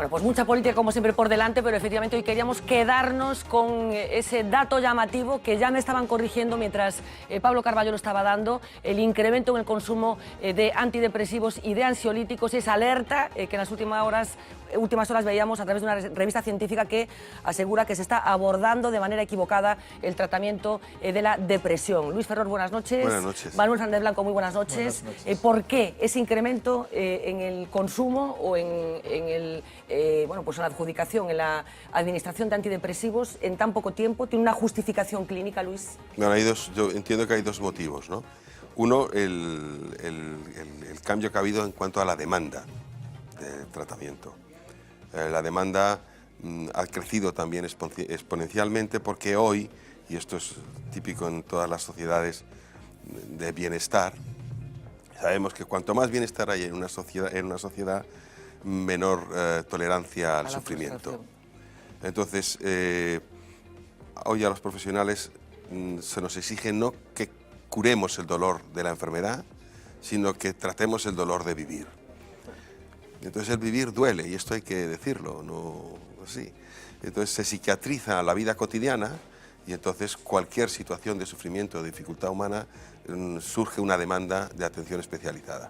Bueno, pues mucha política como siempre por delante, pero efectivamente hoy queríamos quedarnos con ese dato llamativo que ya me estaban corrigiendo mientras Pablo Carballo lo estaba dando, el incremento en el consumo de antidepresivos y de ansiolíticos, esa alerta que en las últimas horas veíamos a través de una revista científica que asegura que se está abordando de manera equivocada el tratamiento de la depresión. Luis Ferror, buenas noches. Buenas noches. Manuel Sánchez Blanco, muy buenas noches. Buenas noches. ¿Por qué ese incremento en el consumo o en la adjudicación, en la administración de antidepresivos en tan poco tiempo? ¿Tiene una justificación clínica, Luis? Bueno, yo entiendo que hay dos motivos, ¿no? Uno, el cambio que ha habido en cuanto a la demanda de tratamiento. La demanda ha crecido también exponencialmente porque hoy, y esto es típico en todas las sociedades de bienestar, sabemos que cuanto más bienestar hay en una sociedad menor tolerancia al sufrimiento. Entonces, hoy a los profesionales se nos exige no que curemos el dolor de la enfermedad, sino que tratemos el dolor de vivir. Entonces el vivir duele, y esto hay que decirlo, no así. Entonces se psiquiatriza la vida cotidiana y entonces cualquier situación de sufrimiento o de dificultad humana surge una demanda de atención especializada.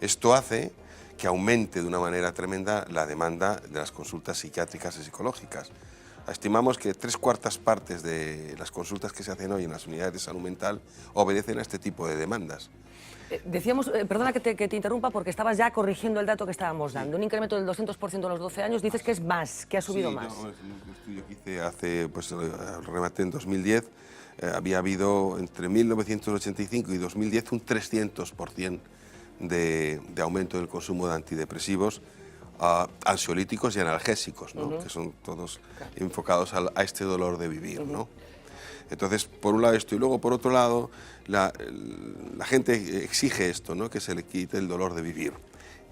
Esto hace que aumente de una manera tremenda la demanda de las consultas psiquiátricas y psicológicas. Estimamos que 3/4 partes de las consultas que se hacen hoy en las unidades de salud mental obedecen a este tipo de demandas. Decíamos, perdona que te interrumpa porque estabas ya corrigiendo el dato que estábamos dando, un incremento del 200% en los 12 años, dices que es más, que ha subido más. Sí, el estudio que hice hace, rematé en 2010, había habido entre 1985 y 2010 un 300% de aumento del consumo de antidepresivos, ansiolíticos y analgésicos, ¿no? Que son todos enfocados a este dolor de vivir, ¿no? Entonces, por un lado esto, y luego por otro lado, la gente exige esto, ¿no? Que se le quite el dolor de vivir.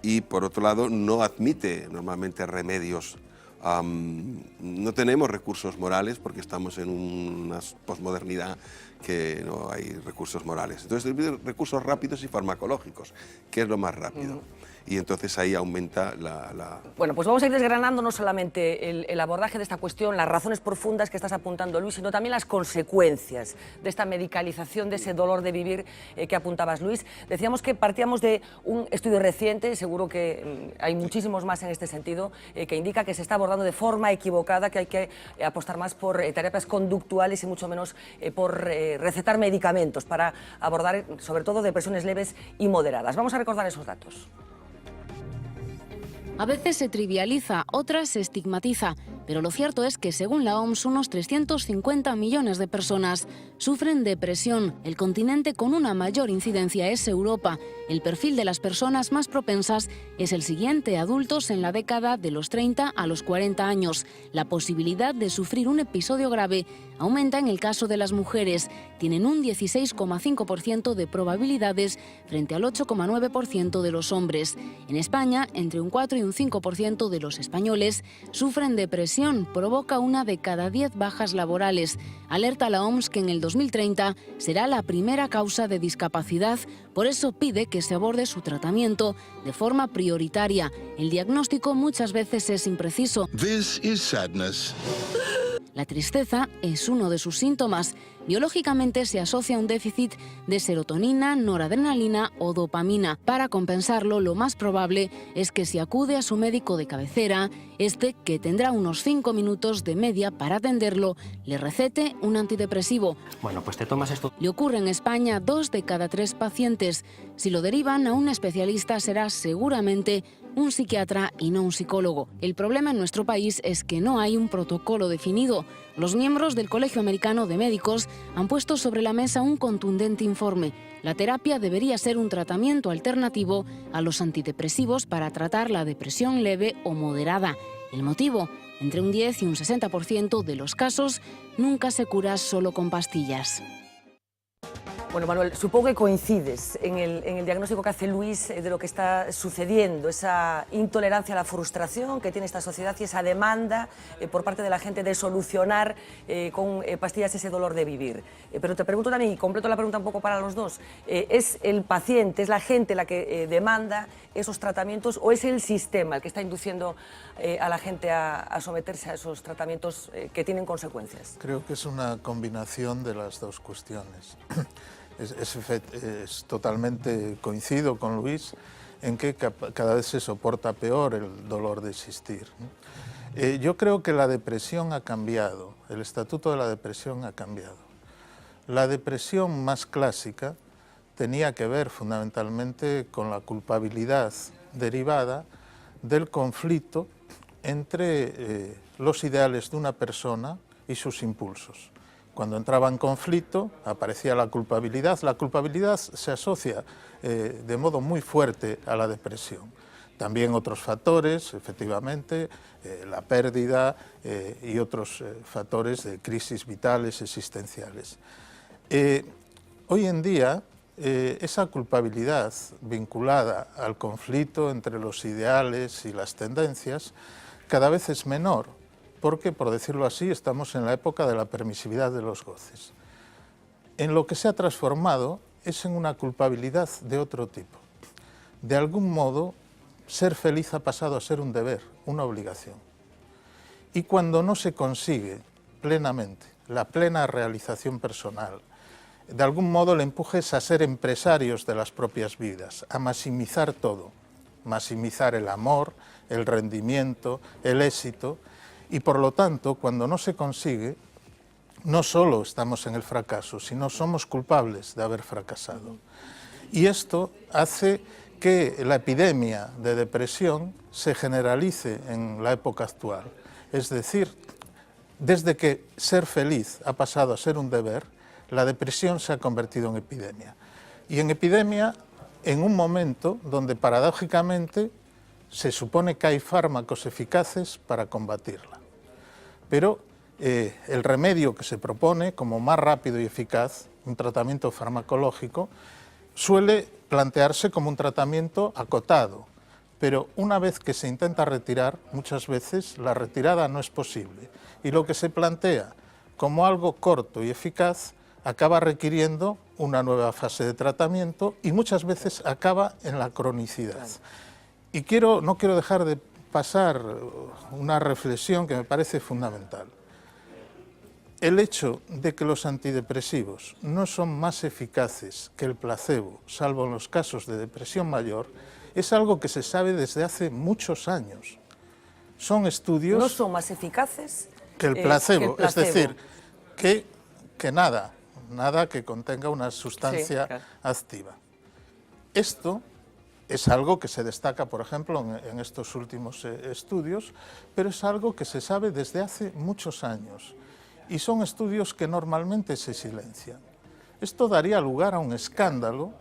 Y por otro lado, no admite normalmente remedios. No tenemos recursos morales porque estamos en una posmodernidad que no hay recursos morales. Entonces, recursos rápidos y farmacológicos, que es lo más rápido. Y entonces ahí aumenta la... Bueno, pues vamos a ir desgranando no solamente el abordaje de esta cuestión, las razones profundas que estás apuntando, Luis, sino también las consecuencias de esta medicalización, de ese dolor de vivir que apuntabas, Luis. Decíamos que partíamos de un estudio reciente, seguro que hay muchísimos más en este sentido, que indica que se está abordando de forma equivocada, que hay que apostar más por terapias conductuales y mucho menos por recetar medicamentos para abordar sobre todo depresiones leves y moderadas. Vamos a recordar esos datos. A veces se trivializa, otras se estigmatiza, pero lo cierto es que según la OMS unos 350 millones de personas sufren depresión. El continente con una mayor incidencia es Europa. El perfil de las personas más propensas es el siguiente: adultos en la década de los 30 a los 40 años. La posibilidad de sufrir un episodio grave aumenta en el caso de las mujeres. Tienen un 16,5% de probabilidades frente al 8,9% de los hombres. En España, entre un 4 y un 5% de los españoles sufren depresión. Provoca una de cada 10 bajas laborales. Alerta la OMS que en el 2030 será la primera causa de discapacidad. Por eso pide que se aborde su tratamiento de forma prioritaria. El diagnóstico muchas veces es impreciso. This is sadness. La tristeza es uno de sus síntomas. Biológicamente se asocia a un déficit de serotonina, noradrenalina o dopamina. Para compensarlo, lo más probable es que si acude a su médico de cabecera, que tendrá unos 5 minutos de media para atenderlo, le recete un antidepresivo. Bueno, pues te tomas esto. Le ocurre en España a 2 de cada 3 pacientes. Si lo derivan a un especialista, será seguramente un psiquiatra y no un psicólogo. El problema en nuestro país es que no hay un protocolo definido. Los miembros del Colegio Americano de Médicos han puesto sobre la mesa un contundente informe. La terapia debería ser un tratamiento alternativo a los antidepresivos para tratar la depresión leve o moderada. El motivo: entre un 10 y un 60% de los casos nunca se cura solo con pastillas. Bueno, Manuel, supongo que coincides en el diagnóstico que hace Luis de lo que está sucediendo, esa intolerancia a la frustración que tiene esta sociedad y esa demanda por parte de la gente de solucionar con pastillas ese dolor de vivir. Pero te pregunto también, y completo la pregunta un poco para los dos, ¿es el paciente, es la gente la que demanda esos tratamientos o es el sistema el que está induciendo a la gente a someterse a esos tratamientos que tienen consecuencias? Creo que es una combinación de las dos cuestiones. Es totalmente coincido con Luis en que cada vez se soporta peor el dolor de existir, ¿no? Yo creo que la depresión ha cambiado, el estatuto de la depresión ha cambiado. La depresión más clásica tenía que ver fundamentalmente con la culpabilidad derivada del conflicto entre los ideales de una persona y sus impulsos. Cuando entraba en conflicto aparecía la culpabilidad. La culpabilidad se asocia de modo muy fuerte a la depresión. También otros factores, efectivamente, la pérdida y otros factores de crisis vitales, existenciales. Hoy en día, esa culpabilidad vinculada al conflicto entre los ideales y las tendencias cada vez es menor, porque, por decirlo así, estamos en la época de la permisividad de los goces. En lo que se ha transformado es en una culpabilidad de otro tipo. De algún modo, ser feliz ha pasado a ser un deber, una obligación. Y cuando no se consigue plenamente la plena realización personal, de algún modo el empuje es a ser empresarios de las propias vidas, a maximizar todo, maximizar el amor, el rendimiento, el éxito. Y por lo tanto, cuando no se consigue, no solo estamos en el fracaso, sino somos culpables de haber fracasado. Y esto hace que la epidemia de depresión se generalice en la época actual. Es decir, desde que ser feliz ha pasado a ser un deber, la depresión se ha convertido en epidemia. Y en epidemia en un momento donde paradójicamente se supone que hay fármacos eficaces para combatirla. Pero el remedio que se propone como más rápido y eficaz, un tratamiento farmacológico, suele plantearse como un tratamiento acotado. Pero una vez que se intenta retirar, muchas veces la retirada no es posible. Y lo que se plantea como algo corto y eficaz acaba requiriendo una nueva fase de tratamiento y muchas veces acaba en la cronicidad. Y no quiero dejar de pasar una reflexión que me parece fundamental. El hecho de que los antidepresivos no son más eficaces que el placebo, salvo en los casos de depresión mayor, es algo que se sabe desde hace muchos años. Son estudios... ¿No son más eficaces que el placebo? Es decir, que nada que contenga una sustancia activa. Esto es algo que se destaca, por ejemplo, en estos últimos estudios, pero es algo que se sabe desde hace muchos años y son estudios que normalmente se silencian. Esto daría lugar a un escándalo,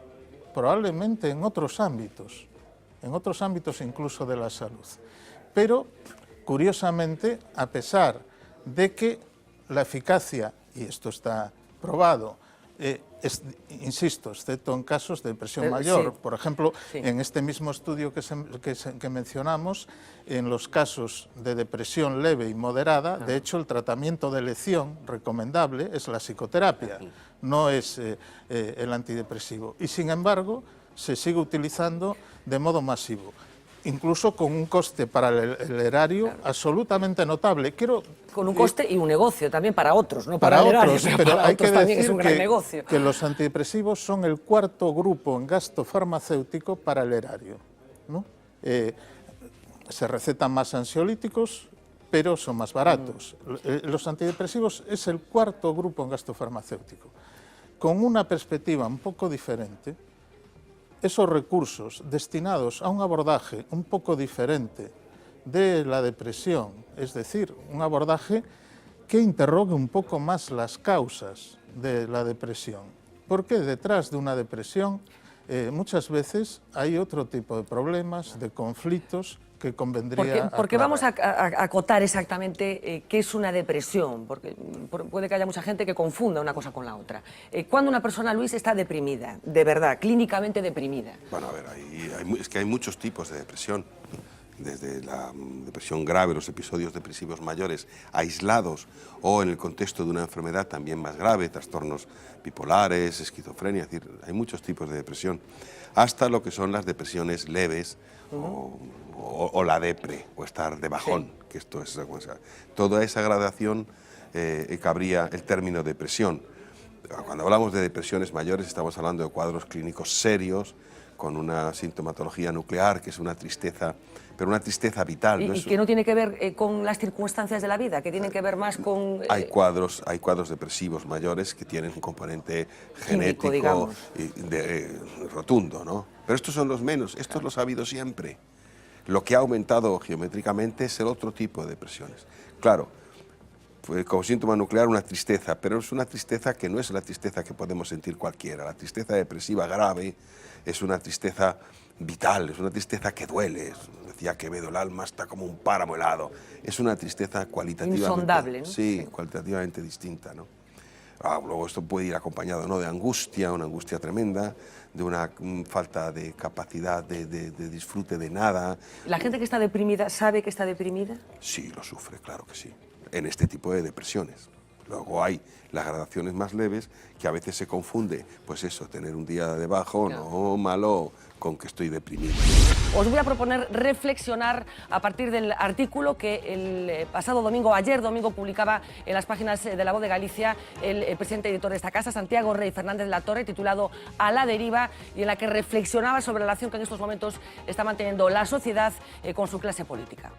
probablemente en otros ámbitos incluso de la salud. Pero, curiosamente, a pesar de que la eficacia, y esto está probado, insisto, excepto en casos de depresión mayor. Por ejemplo, en este mismo estudio que mencionamos, en los casos de depresión leve y moderada, de hecho, el tratamiento de elección recomendable es la psicoterapia, no es el antidepresivo. Y, sin embargo, se sigue utilizando de modo masivo, incluso con un coste para el erario absolutamente notable. Con un coste y un negocio también para otros, no para el erario, otros, pero para hay otros que también decir es un gran negocio. que los antidepresivos son el cuarto grupo en gasto farmacéutico para el erario, ¿no? Se recetan más ansiolíticos, pero son más baratos. Los antidepresivos es el cuarto grupo en gasto farmacéutico. Con una perspectiva un poco diferente, esos recursos destinados a un abordaje un poco diferente de la depresión, es decir, un abordaje que interrogue un poco más las causas de la depresión. Porque detrás de una depresión muchas veces hay otro tipo de problemas, de conflictos que convendría Porque vamos a aclarar. acotar exactamente qué es una depresión, porque puede que haya mucha gente que confunda una cosa con la otra. ¿Cuándo una persona, Luis, está deprimida, de verdad, clínicamente deprimida? Bueno, a ver, es que hay muchos tipos de depresión. Desde la depresión grave, los episodios depresivos mayores, aislados o en el contexto de una enfermedad también más grave, trastornos bipolares, esquizofrenia, es decir, hay muchos tipos de depresión, hasta lo que son las depresiones leves o la depre, o estar de bajón, sí. Que esto es toda esa gradación cabría el término depresión. Cuando hablamos de depresiones mayores estamos hablando de cuadros clínicos serios, con una sintomatología nuclear, que es una tristeza, pero una tristeza vital. ¿Y que no tiene que ver con las circunstancias de la vida, que tienen que ver más con...? Hay cuadros depresivos mayores que tienen un componente genético, digamos, rotundo, ¿no? Pero estos son los menos, estos los ha habido siempre. Lo que ha aumentado geométricamente es el otro tipo de depresiones. Claro, pues como síntoma nuclear una tristeza, pero es una tristeza que no es la tristeza que podemos sentir cualquiera. La tristeza depresiva grave es una tristeza vital, es una tristeza que duele. Decía Quevedo, el alma está como un páramo helado. Es una tristeza cualitativamente... Insondable, ¿no? Sí, cualitativamente distinta, ¿no? Luego esto puede ir acompañado, ¿no?, de angustia, una angustia tremenda, de una falta de capacidad de disfrute de nada. ¿La gente que está deprimida sabe que está deprimida? Sí, lo sufre, claro que sí, en este tipo de depresiones. Luego hay las gradaciones más leves, que a veces se confunde, pues eso, tener un día de bajón o malo con que estoy deprimido. Os voy a proponer reflexionar a partir del artículo que el pasado domingo, ayer domingo, publicaba en las páginas de La Voz de Galicia el presidente editor de esta casa, Santiago Rey Fernández Latorre, titulado A la deriva, y en la que reflexionaba sobre la relación que en estos momentos está manteniendo la sociedad con su clase política.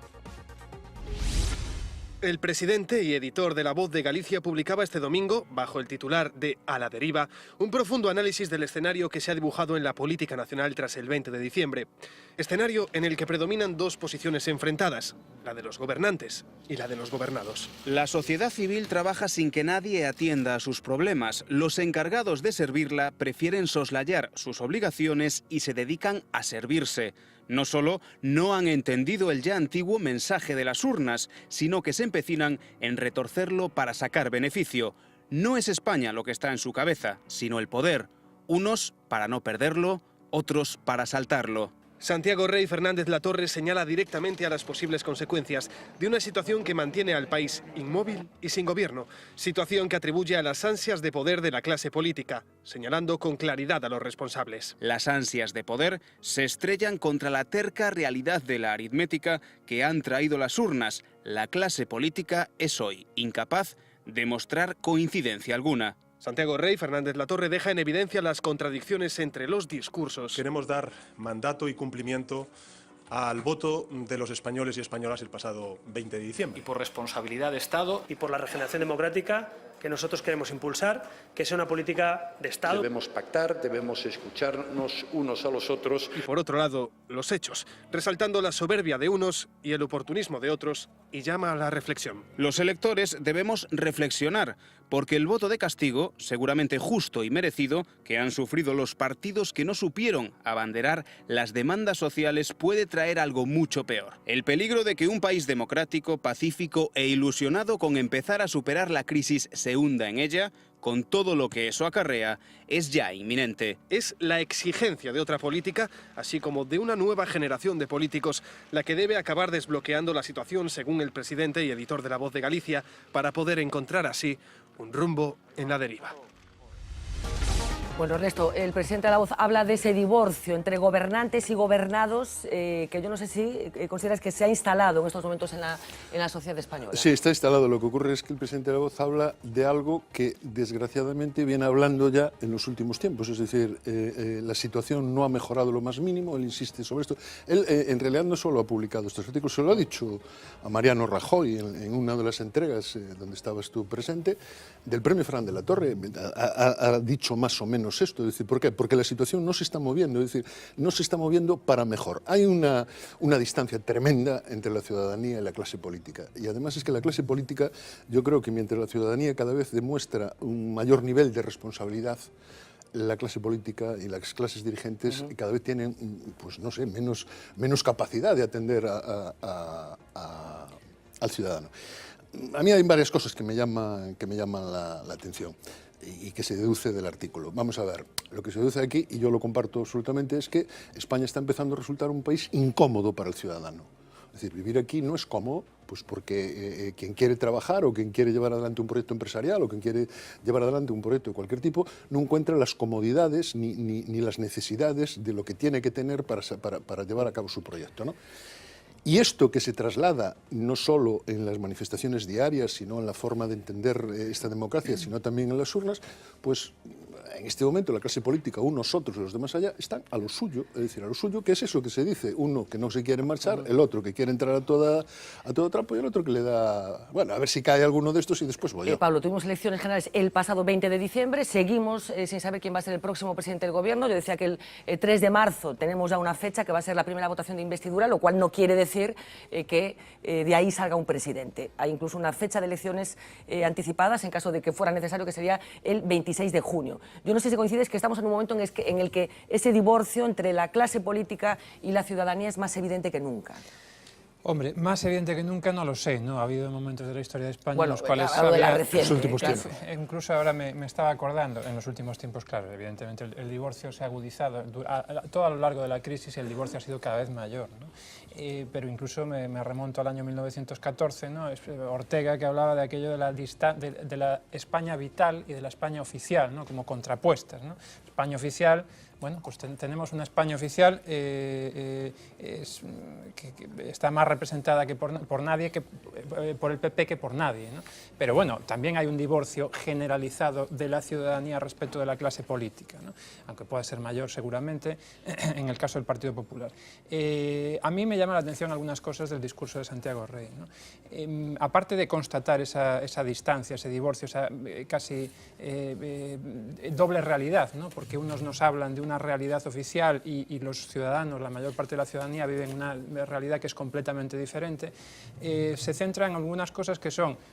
El presidente y editor de La Voz de Galicia publicaba este domingo, bajo el titular de A la deriva, un profundo análisis del escenario que se ha dibujado en la política nacional tras el 20 de diciembre. Escenario en el que predominan dos posiciones enfrentadas, la de los gobernantes y la de los gobernados. La sociedad civil trabaja sin que nadie atienda a sus problemas. Los encargados de servirla prefieren soslayar sus obligaciones y se dedican a servirse. No solo no han entendido el ya antiguo mensaje de las urnas, sino que se empecinan en retorcerlo para sacar beneficio. No es España lo que está en su cabeza, sino el poder. Unos para no perderlo, otros para saltarlo. Santiago Rey Fernández Latorre señala directamente a las posibles consecuencias de una situación que mantiene al país inmóvil y sin gobierno, situación que atribuye a las ansias de poder de la clase política, señalando con claridad a los responsables. Las ansias de poder se estrellan contra la terca realidad de la aritmética que han traído las urnas. La clase política es hoy incapaz de mostrar coincidencia alguna. Santiago Rey Fernández Latorre deja en evidencia las contradicciones entre los discursos. Queremos dar mandato y cumplimiento al voto de los españoles y españolas el pasado 20 de diciembre. Y por responsabilidad de Estado y por la regeneración democrática que nosotros queremos impulsar, que sea una política de Estado. Debemos pactar, debemos escucharnos unos a los otros. Y por otro lado, los hechos, resaltando la soberbia de unos y el oportunismo de otros, y llama a la reflexión. Los electores debemos reflexionar, porque el voto de castigo, seguramente justo y merecido, que han sufrido los partidos que no supieron abanderar las demandas sociales, puede traer algo mucho peor. El peligro de que un país democrático, pacífico e ilusionado con empezar a superar la crisis se hunda en ella, con todo lo que eso acarrea, es ya inminente. Es la exigencia de otra política, así como de una nueva generación de políticos, la que debe acabar desbloqueando la situación, según el presidente y editor de La Voz de Galicia, para poder encontrar así un rumbo en la deriva. Bueno, Ernesto, el presidente de La Voz habla de ese divorcio entre gobernantes y gobernados que yo no sé si consideras que se ha instalado en estos momentos en la sociedad española. Sí, está instalado. Lo que ocurre es que el presidente de La Voz habla de algo que desgraciadamente viene hablando ya en los últimos tiempos. Es decir, la situación no ha mejorado lo más mínimo, él insiste sobre esto. Él en realidad no solo ha publicado estos artículos, se lo ha dicho a Mariano Rajoy en una de las entregas donde estabas tú presente, del premio Fernández Latorre. Ha dicho más o menos esto, es decir, ¿por qué? Porque la situación no se está moviendo, es decir, no se está moviendo para mejor. Hay una distancia tremenda entre la ciudadanía y la clase política, y además es que la clase política, yo creo que mientras la ciudadanía cada vez demuestra un mayor nivel de responsabilidad, la clase política y las clases dirigentes cada vez tienen, pues no sé, menos capacidad de atender al ciudadano. A mí hay varias cosas que me llaman la atención y que se deduce del artículo. Vamos a ver, lo que se deduce aquí, y yo lo comparto absolutamente, es que España está empezando a resultar un país incómodo para el ciudadano. Es decir, vivir aquí no es cómodo, pues porque quien quiere trabajar o quien quiere llevar adelante un proyecto empresarial o quien quiere llevar adelante un proyecto de cualquier tipo, no encuentra las comodidades ni las necesidades de lo que tiene que tener para llevar a cabo su proyecto, ¿no? Y esto que se traslada no solo en las manifestaciones diarias, sino en la forma de entender esta democracia, sino también en las urnas, pues en este momento la clase política, unos, otros y los demás allá, están a lo suyo, es decir, a lo suyo, que es eso que se dice, uno que no se quiere marchar, el otro que quiere entrar a todo trapo y el otro que le da, bueno, a ver si cae alguno de estos y después voy yo. Pablo, tuvimos elecciones generales el pasado 20 de diciembre, seguimos sin saber quién va a ser el próximo presidente del gobierno. Yo decía que el 3 de marzo tenemos ya una fecha que va a ser la primera votación de investidura, lo cual no quiere decir que de ahí salga un presidente. Hay incluso una fecha de elecciones anticipadas en caso de que fuera necesario, que sería el 26 de junio. Yo no sé si coincides que estamos en un momento en el que ese divorcio entre la clase política y la ciudadanía es más evidente que nunca. Hombre, más evidente que nunca no lo sé, ¿no? Ha habido momentos de la historia de España bueno, en los cuales hablo de la reciente, los últimos tiempos. Incluso ahora me estaba acordando, en los últimos tiempos, claro, evidentemente el divorcio se ha agudizado. Todo a lo largo de la crisis el divorcio ha sido cada vez mayor, ¿no? Pero incluso me remonto al año 1914, ¿no? Ortega, que hablaba de aquello de la España vital y de la España oficial, ¿no? Como contrapuestas, ¿no? España oficial, bueno, pues tenemos una España oficial que está más representada que por nadie, que por el PP que por nadie, ¿no? Pero bueno, también hay un divorcio generalizado de la ciudadanía respecto de la clase política, ¿no? Aunque pueda ser mayor seguramente en el caso del Partido Popular. A mí me llama la atención algunas cosas del discurso de Santiago Rey, ¿no? Aparte de constatar esa distancia, ese divorcio, esa casi doble realidad, ¿no? Porque unos nos hablan de una realidad oficial y los ciudadanos, la mayor parte de la ciudadanía, viven una realidad que es completamente diferente. Se centra en algunas cosas que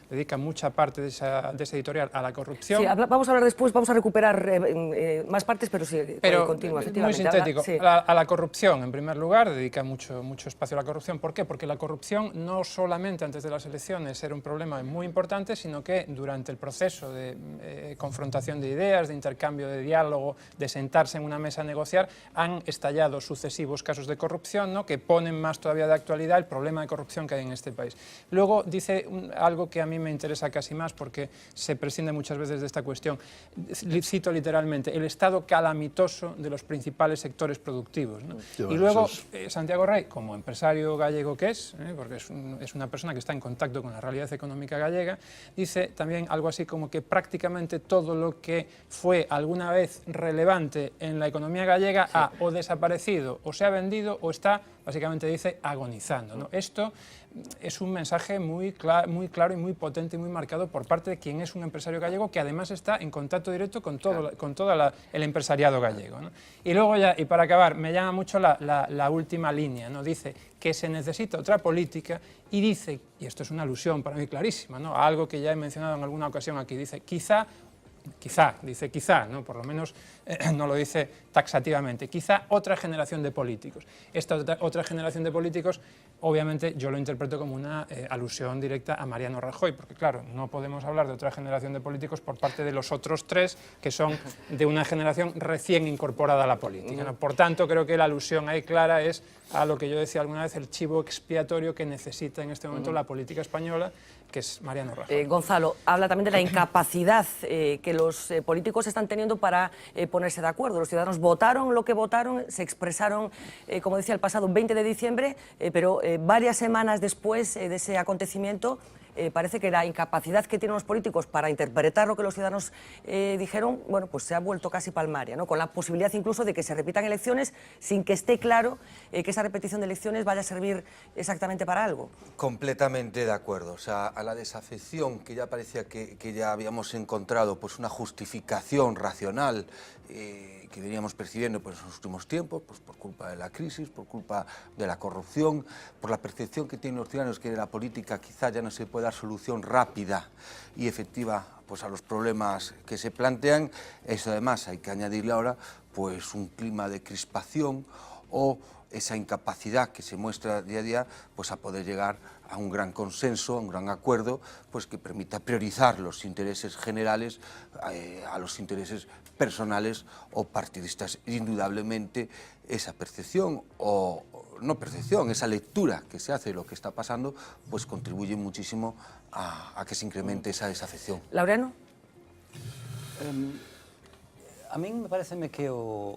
dedican mucha parte de ese editorial a la corrupción. Sí, vamos a hablar después, vamos a recuperar más partes, pero sí, continúa, efectivamente. Muy sintético. Sí. A la corrupción, en primer lugar, dedica mucho espacio a la corrupción. ¿Por qué? Porque la corrupción no solamente antes de las elecciones era un problema muy importante, sino que durante el proceso de confrontación de ideas, de intercambio de diálogo, de sentarse en una mesa a negociar, han estallado sucesivos casos de corrupción, ¿no? Que ponen más todavía de actualidad el problema de corrupción que hay en este país. Luego dice algo que a mí me interesa casi más porque se prescinde muchas veces de esta cuestión. Cito literalmente, el estado calamitoso de los principales sectores productivos, ¿no? Y luego Santiago Rey, como empresario gallego que es, porque es una persona que está en contacto con la realidad económica gallega, dice también algo así como que prácticamente todo lo que fue alguna vez relevante en la economía gallega ha o desaparecido o se ha vendido o está, básicamente dice, agonizando, ¿no? Esto es un mensaje muy claro y muy potente y muy marcado por parte de quien es un empresario gallego que además está en contacto directo con todo el empresariado gallego, ¿no? Y luego ya, y para acabar, me llama mucho la última línea, ¿no? Dice que se necesita otra política y dice, y esto es una alusión para mí clarísima, ¿no? A algo que ya he mencionado en alguna ocasión aquí, dice quizá, ¿no? Por lo menos no lo dice taxativamente, quizá otra generación de políticos. Esta otra generación de políticos, obviamente, yo lo interpreto como una alusión directa a Mariano Rajoy, porque claro, no podemos hablar de otra generación de políticos por parte de los otros tres, que son de una generación recién incorporada a la política, ¿no? Por tanto, creo que la alusión ahí clara es a lo que yo decía alguna vez, el chivo expiatorio que necesita en este momento la política española, que es Mariano Rajoy. Gonzalo, habla también de la incapacidad que los políticos están teniendo para ponerse de acuerdo. Los ciudadanos votaron lo que votaron, se expresaron, como decía, el pasado 20 de diciembre, pero varias semanas después de ese acontecimiento, parece que la incapacidad que tienen los políticos para interpretar lo que los ciudadanos dijeron, bueno, pues se ha vuelto casi palmaria, ¿no? Con la posibilidad incluso de que se repitan elecciones sin que esté claro que esa repetición de elecciones vaya a servir exactamente para algo. Completamente de acuerdo. O sea, a la desafección que ya parecía que ya habíamos encontrado pues una justificación racional que veníamos percibiendo pues, en los últimos tiempos, pues, por culpa de la crisis, por culpa de la corrupción, por la percepción que tienen los ciudadanos que de la política quizá ya no se puede dar solución rápida y efectiva pues a los problemas que se plantean. Eso además hay que añadirle ahora pues un clima de crispación o esa incapacidad que se muestra día a día pues a poder llegar a un gran consenso, a un gran acuerdo pues que permita priorizar los intereses generales a los intereses personales o partidistas. Indudablemente esa percepción o no percepción, esa lectura que se hace de lo que está pasando pues contribuye muchísimo a que se incremente esa desafección. Laureano? A min me pareceme que o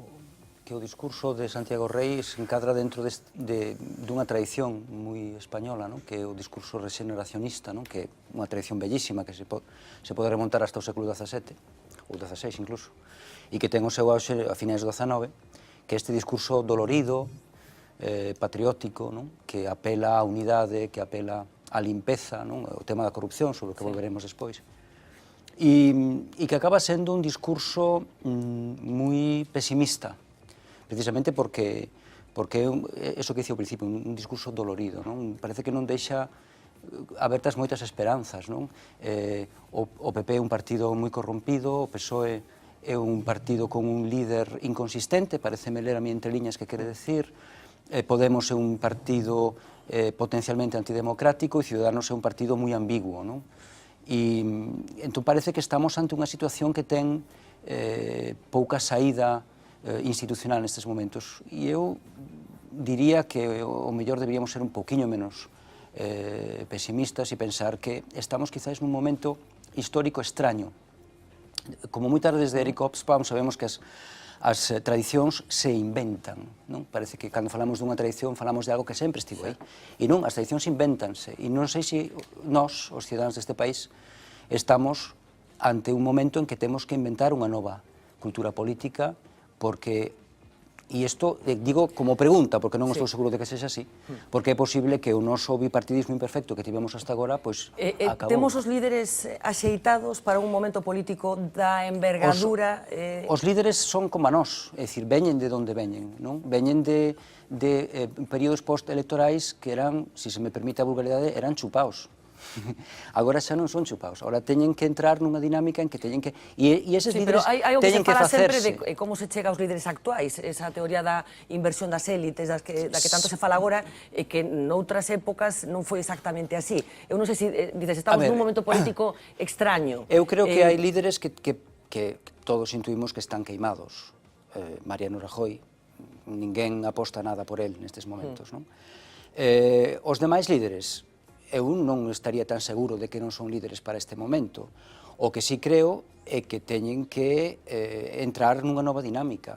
discurso de Santiago Rey se encadra dentro dunha tradición moi española, non? Que é o discurso regeneracionista, non? Que é unha tradición bellísima que se pode remontar hasta o século XVII, ou XVI incluso, e que ten o seu auxe a finais do XIX, que é este discurso dolorido, patriótico, non? Que apela á unidade, que apela á limpeza, non? O tema da corrupción, sobre o que volveremos despois. E que acaba sendo un discurso moi pesimista, precisamente porque eso que dicía ao principio, un discurso dolorido, non? Parece que non deixa abertas moitas esperanzas, non? O PP é un partido moi corrompido, o PSOE é un partido con un líder inconsistente, pareceme ler a mí entre liñas que quere decir, Podemos é un partido potencialmente antidemocrático e Ciudadanos é un partido moi ambiguo, non? E entón parece que estamos ante unha situación que ten pouca saída institucional nestes momentos. E eu diría que o mellor deberíamos ser un pouquiño menos pesimistas e pensar que estamos quizás nun momento histórico extraño. Como moitas desde Eric Hobsbawm sabemos que as tradicións se inventan, non? Parece que cando falamos dunha tradición falamos de algo que sempre estivo aí. E non, as tradicións inventanse. E non sei se nós, os cidadáns deste país, estamos ante un momento en que temos que inventar unha nova cultura política, porque, e isto digo como pregunta, porque non estou seguro de que sexa así, porque é posible que o noso bipartidismo imperfecto que tivemos hasta agora, pois, acabou. Temos os líderes axeitados para un momento político da envergadura? Os líderes son como a nós, é dicir, veñen de onde veñen, non? Veñen de períodos post-electorais que eran, se me permite a vulgaridade, eran chupaos. Agora xa non son chupaos, agora teñen que entrar nunha dinámica en que teñen que... E eses líderes teñen que facerse. Sempre de como se chega aos líderes actuais, esa teoría da inversión das élites, da que tanto se fala agora, e que noutras épocas non foi exactamente así. Eu non sei se dices, estamos nun momento político extraño. Eu creo que hai líderes que todos intuimos que están queimados. Mariano Rajoy, ninguén aposta nada por él nestes momentos, non? Os demais líderes, eu non estaría tan seguro de que non son líderes para este momento. O que sí creo é que teñen que entrar nunha nova dinámica.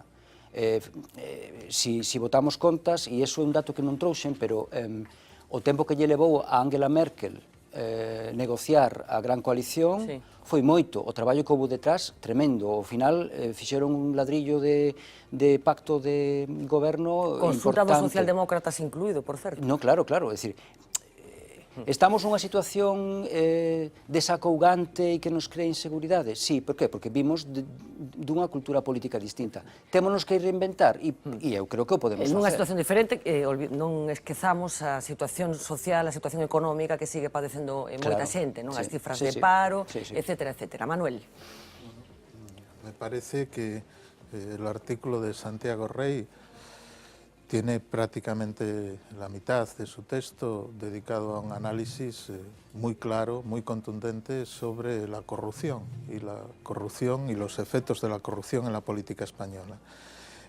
Si votamos contas, e iso é un dato que non trouxen, pero o tempo que lle levou a Angela Merkel negociar a gran coalición foi moito. O traballo que houve detrás, tremendo. Ao final fixeron un ladrillo de pacto de goberno importante. Consulta dos socialdemócratas incluído, por certo. No, claro, é dicir, estamos nunha situación desacougante e que nos crea inseguridade? Sí, por qué? Porque vimos dunha cultura política distinta. Témonos que reinventar e eu creo que o podemos facer. Nunha situación diferente, non esquezamos a situación social, a situación económica que sigue padecendo moita xente, non? As cifras de paro, etcétera, etcétera. Manuel. Me parece que el artículo de Santiago Rey tiene prácticamente la mitad de su texto dedicado a un análisis muy claro, muy contundente sobre la corrupción y los efectos de la corrupción en la política española.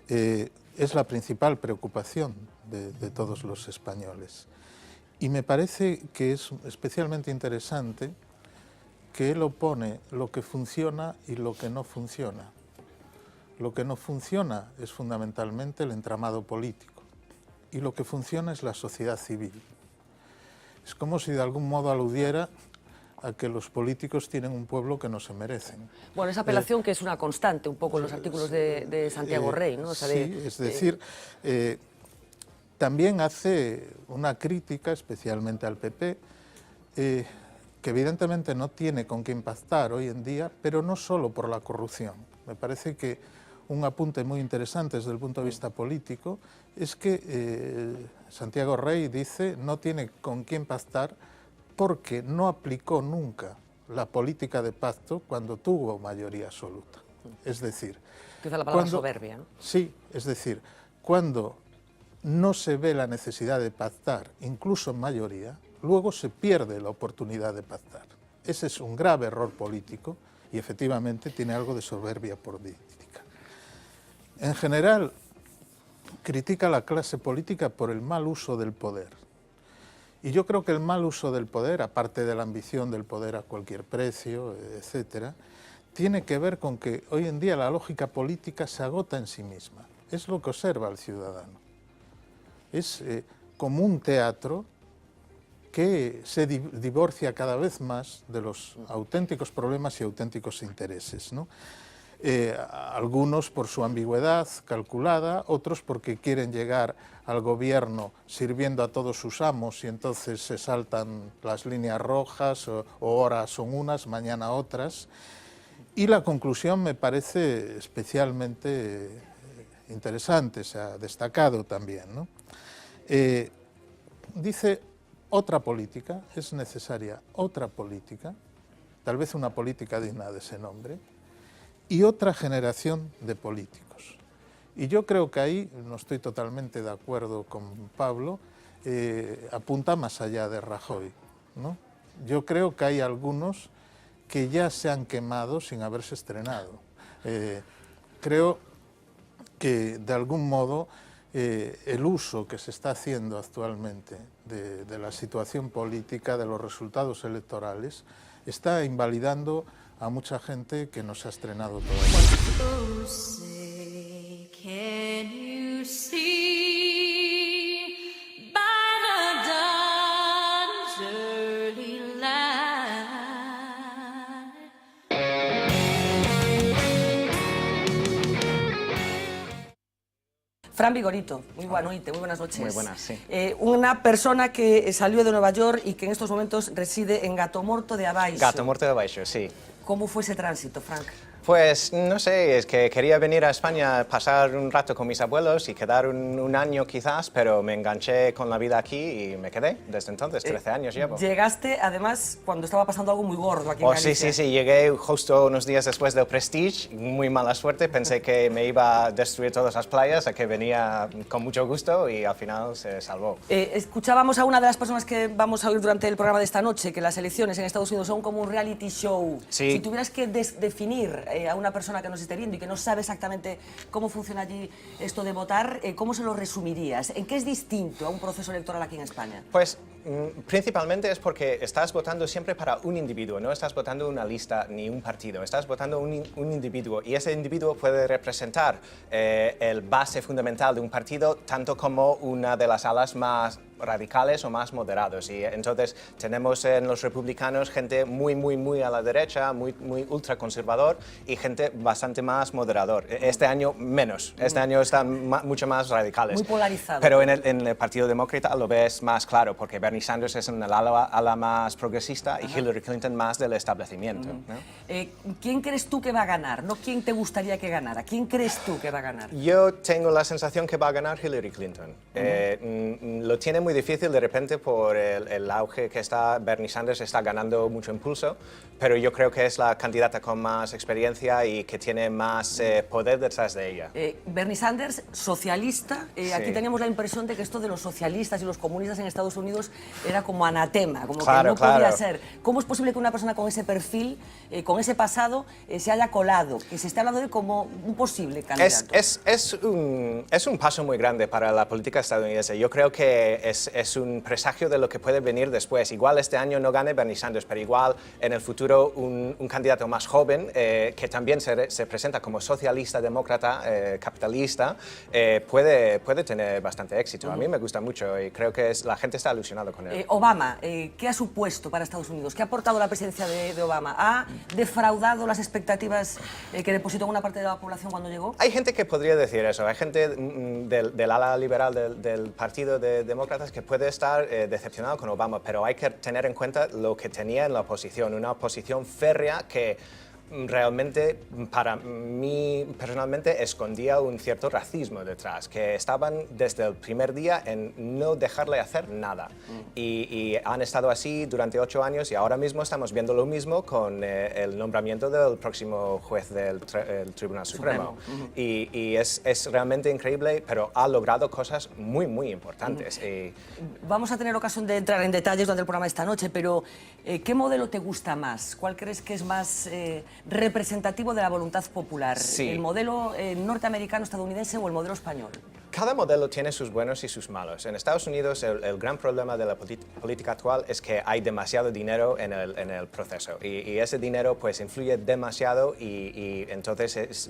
Es la principal preocupación de todos los españoles. Y me parece que es especialmente interesante que él opone lo que funciona y lo que no funciona. Lo que no funciona es fundamentalmente el entramado político. Y lo que funciona es la sociedad civil. Es como si de algún modo aludiera a que los políticos tienen un pueblo que no se merecen. Bueno, esa apelación que es una constante un poco en los artículos de Santiago Rey, ¿no? O sea, sí, es decir, también hace una crítica especialmente al PP, que evidentemente no tiene con qué impactar hoy en día, pero no solo por la corrupción. Me parece que un apunte muy interesante desde el punto de vista político es que Santiago Rey dice no tiene con quién pactar porque no aplicó nunca la política de pacto cuando tuvo mayoría absoluta. Es decir, quizá la palabra soberbia, ¿no? Sí, es decir, cuando no se ve la necesidad de pactar, incluso en mayoría, luego se pierde la oportunidad de pactar. Ese es un grave error político y efectivamente tiene algo de soberbia política. En general, critica a la clase política por el mal uso del poder. Y yo creo que el mal uso del poder, aparte de la ambición del poder a cualquier precio, etcétera, tiene que ver con que hoy en día la lógica política se agota en sí misma. Es lo que observa el ciudadano. Es como un teatro que se divorcia cada vez más de los auténticos problemas y auténticos intereses, ¿no? Algunos por su ambigüedad calculada, otros porque quieren llegar al gobierno sirviendo a todos sus amos y entonces se saltan las líneas rojas, o ahora son unas, mañana otras. Y la conclusión me parece especialmente interesante, se ha destacado también, ¿no? Dice, otra política, es necesaria otra política, tal vez una política digna de ese nombre, y otra generación de políticos. Y yo creo que ahí, no estoy totalmente de acuerdo con Pablo, apunta más allá de Rajoy, ¿no? Yo creo que hay algunos que ya se han quemado sin haberse estrenado. Creo que de algún modo el uso que se está haciendo actualmente de la situación política, de los resultados electorales, está invalidando a mucha gente que no se ha estrenado todavía. Fran Vigorito, muy buenas noches. Muy buenas, sí. Una persona que salió de Nueva York y que en estos momentos reside en Gatomorto de Abaixo. Gatomorto de Abaixo, sí. ¿Cómo fue ese tránsito, Frank? Pues no sé, es que quería venir a España a pasar un rato con mis abuelos y quedar un año quizás, pero me enganché con la vida aquí y me quedé desde entonces, 13 años llevo. Llegaste además cuando estaba pasando algo muy gordo aquí en Galicia. Sí, llegué justo unos días después del Prestige, muy mala suerte, pensé que me iba a destruir todas las playas, a que venía con mucho gusto y al final se salvó. Escuchábamos a una de las personas que vamos a oír durante el programa de esta noche, que las elecciones en Estados Unidos son como un reality show. Sí. Si tuvieras que definir a una persona que nos esté viendo y que no sabe exactamente cómo funciona allí esto de votar, ¿cómo se lo resumirías? ¿En qué es distinto a un proceso electoral aquí en España? Pues principalmente es porque estás votando siempre para un individuo, no estás votando una lista ni un partido, estás votando un individuo y ese individuo puede representar el base fundamental de un partido tanto como una de las alas más radicales o más moderados. Y entonces tenemos en los republicanos gente muy a la derecha, muy ultraconservador y gente bastante más moderador. Este año menos, este año están mucho más radicales. Muy polarizado. Pero en el Partido Demócrata lo ves más claro, porque Bernie Sanders es en el ala más progresista y Hillary Clinton más del establecimiento. ¿No? ¿Quién crees tú que va a ganar? No quién te gustaría que ganara. ¿Quién crees tú que va a ganar? Yo tengo la sensación que va a ganar Hillary Clinton. Lo tiene muy difícil de repente por el auge que está. Bernie Sanders está ganando mucho impulso, pero yo creo que es la candidata con más experiencia y que tiene más poder detrás de ella. Bernie Sanders, socialista. Sí. Aquí teníamos la impresión de que esto de los socialistas y los comunistas en Estados Unidos era como anatema, como claro, que no podía ser. ¿Cómo es posible que una persona con ese perfil, con ese pasado, se haya colado, que se esté hablando de él como un posible candidato? Es un paso muy grande para la política estadounidense. Yo creo que es un presagio de lo que puede venir después. Igual este año no gane Bernie Sanders, pero igual en el futuro un candidato más joven que también se presenta como socialista, demócrata, capitalista, puede tener bastante éxito. A mí me gusta mucho y creo que la gente está ilusionada con él. Obama, ¿qué ha supuesto para Estados Unidos? ¿Qué ha aportado la presidencia de Obama? ¿Ha defraudado las expectativas que depositó una parte de la población cuando llegó? Hay gente que podría decir eso. Hay gente del ala liberal del Partido de Demócratas que puede estar decepcionado con Obama, pero hay que tener en cuenta lo que tenía en la oposición, una oposición férrea que realmente, para mí personalmente, escondía un cierto racismo detrás, que estaban desde el primer día en no dejarle hacer nada. Y han estado así durante 8 años y ahora mismo estamos viendo lo mismo con el nombramiento del próximo juez del Tribunal Supremo. Y es realmente increíble, pero ha logrado cosas muy, muy importantes. Vamos a tener ocasión de entrar en detalles durante el programa esta noche, pero ¿qué modelo te gusta más? ¿Cuál crees que es más representativo de la voluntad popular? Sí. ¿El modelo norteamericano, estadounidense o el modelo español? Cada modelo tiene sus buenos y sus malos. En Estados Unidos el gran problema de la política actual es que hay demasiado dinero en el proceso y ese dinero pues influye demasiado y entonces